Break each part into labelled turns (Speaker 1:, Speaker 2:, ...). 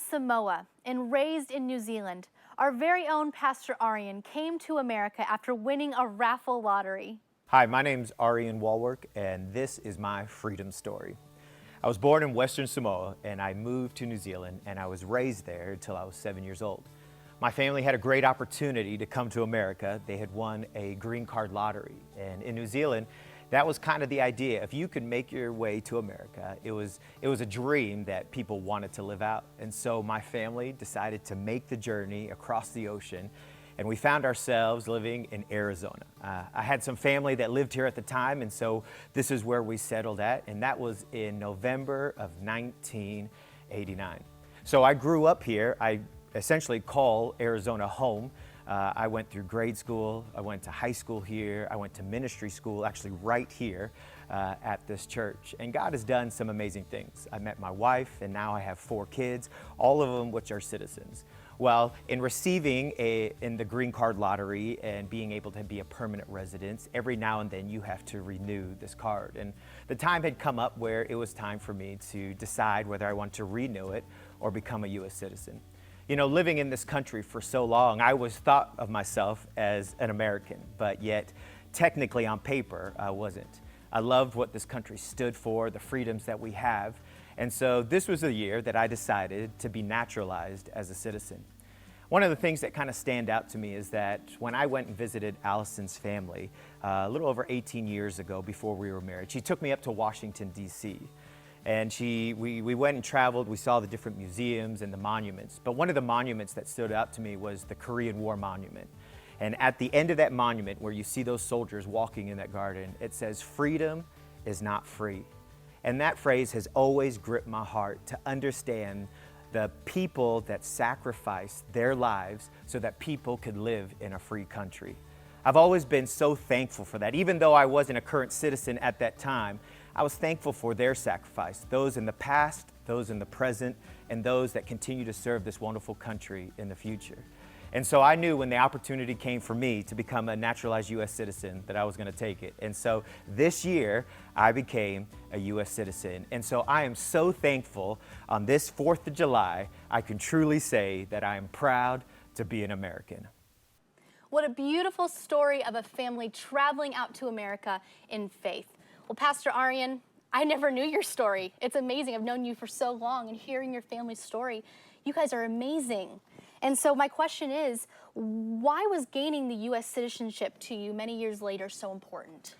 Speaker 1: Samoa and raised in New Zealand, our very own Pastor Arian came to America after winning a raffle lottery.
Speaker 2: Hi, my name's Arian Walwork, and this is my freedom story. I was born in Western Samoa, and I moved to New Zealand, and I was raised there until I was 7 years old. My family had a great opportunity to come to America. They had won a green card lottery, and in New Zealand, that was kind of the idea. If you could make your way to America, it was a dream that people wanted to live out. And so my family decided to make the journey across the ocean, and we found ourselves living in Arizona. I had some family that lived here at the time, and so this is where we settled at, and that was in November of 1989. So I grew up here. I essentially call Arizona home. I went through grade school, I went to high school here, I went to ministry school actually right here at this church. And God has done some amazing things. I met my wife, and now I have 4 kids, all of them which are citizens. Well, in receiving in the green card lottery and being able to be a permanent resident, every now and then you have to renew this card. And the time had come up where it was time for me to decide whether I want to renew it or become a U.S. citizen. You know, living in this country for so long, I was thought of myself as an American, but yet technically on paper, I wasn't. I loved what this country stood for, the freedoms that we have, and so this was the year that I decided to be naturalized as a citizen. One of the things that kind of stand out to me is that when I went and visited Allison's family a little over 18 years ago before we were married, she took me up to Washington, D.C., and we went and traveled, we saw the different museums and the monuments. But one of the monuments that stood out to me was the Korean War Monument. And at the end of that monument, where you see those soldiers walking in that garden, it says, "Freedom is not free." And that phrase has always gripped my heart to understand the people that sacrificed their lives so that people could live in a free country. I've always been so thankful for that. Even though I wasn't a current citizen at that time, I was thankful for their sacrifice, those in the past, those in the present, and those that continue to serve this wonderful country in the future. And so I knew when the opportunity came for me to become a naturalized U.S. citizen that I was going to take it. And so this year, I became a U.S. citizen. And so I am so thankful on this 4th of July, I can truly say that I am proud to be an American.
Speaker 1: What a beautiful story of a family traveling out to America in faith. Well, Pastor Arian, I never knew your story. It's amazing. I've known you for so long, and hearing your family's story, you guys are amazing. And so my question is, why was gaining the U.S. citizenship to you many years later so important?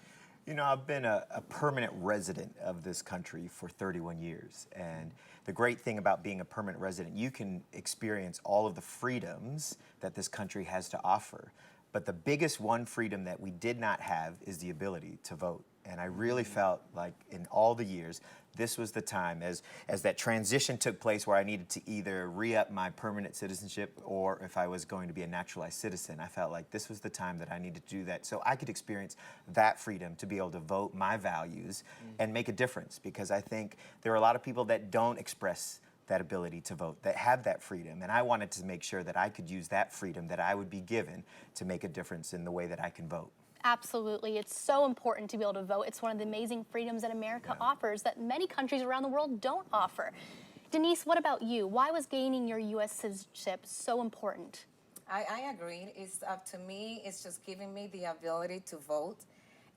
Speaker 2: You know, I've been a permanent resident of this country for 31 years. And the great thing about being a permanent resident, you can experience all of the freedoms that this country has to offer. But the biggest one freedom that we did not have is the ability to vote. And I really felt like in all the years, this was the time as that transition took place where I needed to either re-up my permanent citizenship or if I was going to be a naturalized citizen. I felt like this was the time that I needed to do that so I could experience that freedom to be able to vote my values and make a difference, because I think there are a lot of people that don't express that ability to vote, that have that freedom. And I wanted to make sure that I could use that freedom that I would be given to make a difference in the way that I can vote.
Speaker 1: Absolutely. It's so important to be able to vote. It's one of the amazing freedoms that America offers that many countries around the world don't offer. Denise, what about you? Why was gaining your U.S. citizenship so important?
Speaker 3: I agree. It's up to me. It's just giving me the ability to vote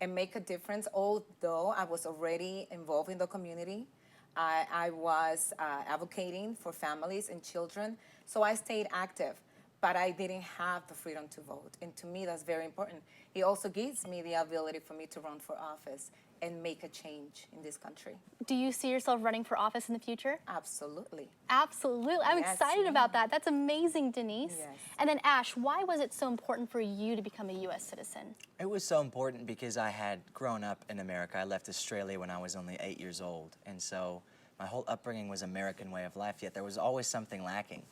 Speaker 3: and make a difference. Although I was already involved in the community, I was advocating for families and children, so I stayed active. But I didn't have the freedom to vote. And to me, that's very important. It also gives me the ability for me to run for office and make a change in this country.
Speaker 1: Do you see yourself running for office in the future?
Speaker 3: Absolutely.
Speaker 1: Absolutely. I'm
Speaker 3: Yes,
Speaker 1: excited
Speaker 3: yeah.
Speaker 1: about that. That's amazing, Denise.
Speaker 3: Yes.
Speaker 1: And then Ash, why was it so important for you to become a U.S. citizen?
Speaker 4: It was so important because I had grown up in America. I left Australia when I was only 8 years old. And so my whole upbringing was American way of life, yet there was always something lacking.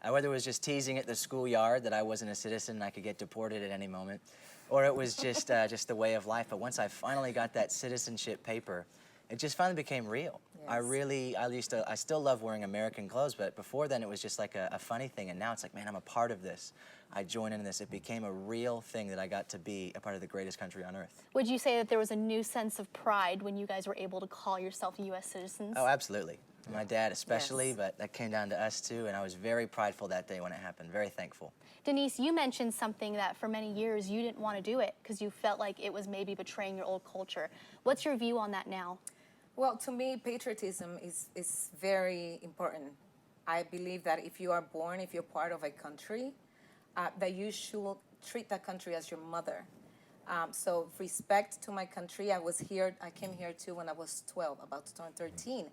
Speaker 4: Whether it was just teasing at the schoolyard that I wasn't a citizen and I could get deported at any moment, or it was just the way of life. But once I finally got that citizenship paper, it just finally became real. Yes. I still love wearing American clothes, but before then it was just like a funny thing, and now it's like, man, I'm a part of this. I joined in this. It became a real thing that I got to be a part of the greatest country on earth.
Speaker 1: Would you say that there was a new sense of pride when you guys were able to call yourself U.S. citizens?
Speaker 4: Oh, absolutely. My dad especially,
Speaker 3: Yes.
Speaker 4: but that came down to us too, and I was very prideful that day when it happened, very thankful.
Speaker 1: Denise, you mentioned something that for many years you didn't want to do it because you felt like it was maybe betraying your old culture. What's your view on that now?
Speaker 3: Well, to me, patriotism is very important. I believe that if you are born, if you're part of a country, that you should treat that country as your mother. So respect to my country. I came here too when I was 12, about to turn 13.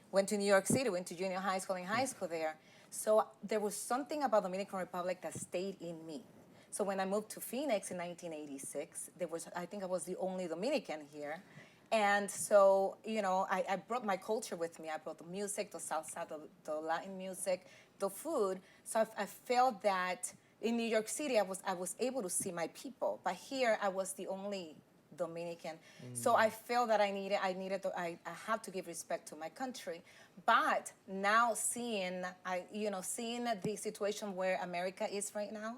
Speaker 3: Went to New York City, went to junior high school and high school there. So there was something about Dominican Republic that stayed in me. So when I moved to Phoenix in 1986, I think I was the only Dominican here. And so, I brought my culture with me. I brought the music, the salsa, the Latin music, the food. So I felt that in New York City, I was able to see my people. But here, I was the only Dominican. So I felt that I have to give respect to my country. But now seeing the situation where America is right now,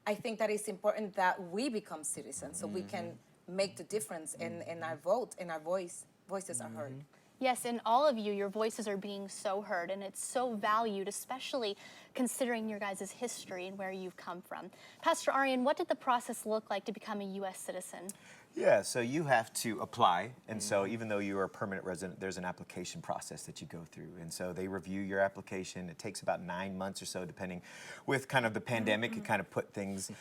Speaker 3: I think that it's important that we become citizens so we can make the difference in our vote, in our voices are heard.
Speaker 1: Yes, and all of you, your voices are being so heard, and it's so valued, especially considering your guys' history and where you've come from. Pastor Arian, what did the process look like to become a U.S. citizen?
Speaker 2: Yeah, so you have to apply, and so even though you are a permanent resident, there's an application process that you go through, and so they review your application. It takes about 9 months or so, depending. With kind of the pandemic, it kind of put things,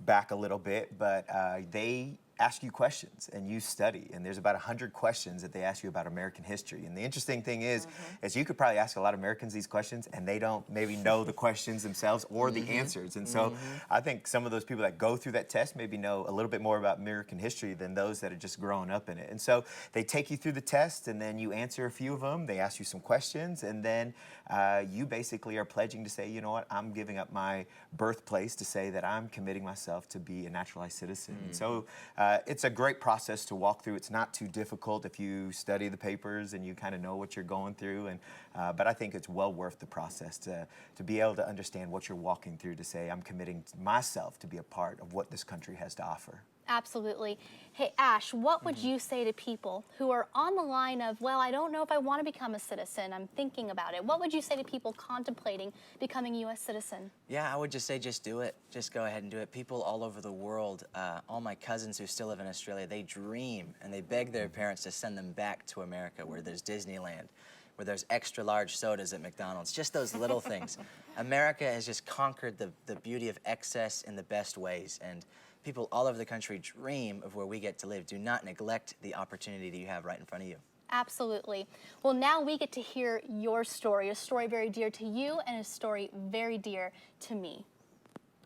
Speaker 2: back a little bit, but they ask you questions and you study, and there's about 100 questions that they ask you about American history. And the interesting thing is you could probably ask a lot of Americans these questions and they don't maybe know the questions themselves or the answers. And so I think some of those people that go through that test maybe know a little bit more about American history than those that are just growing up in it. And so they take you through the test, and then you answer a few of them. They ask you some questions, and then you basically are pledging to say, you know what, I'm giving up my birthplace to say that I'm committing myself to be a naturalized citizen. And so it's a great process to walk through. It's not too difficult if you study the papers and you kind of know what you're going through. And but I think it's well worth the process to be able to understand what you're walking through, to say I'm committing myself to be a part of what this country has to offer.
Speaker 1: Absolutely. Hey, Ash, what would you say to people who are on the line of, well, I don't know if I want to become a citizen, I'm thinking about it. What would you say to people contemplating becoming a U.S. citizen?
Speaker 4: Yeah, I would just say just do it. Just go ahead and do it. People all over the world, all my cousins who still live in Australia, they dream and they beg their parents to send them back to America, where there's Disneyland, where there's extra large sodas at McDonald's, just those little things. America has just conquered the beauty of excess in the best ways, and people all over the country dream of where we get to live. Do not neglect the opportunity that you have right in front of you.
Speaker 1: Absolutely. Well, now we get to hear your story, a story very dear to you and a story very dear to me.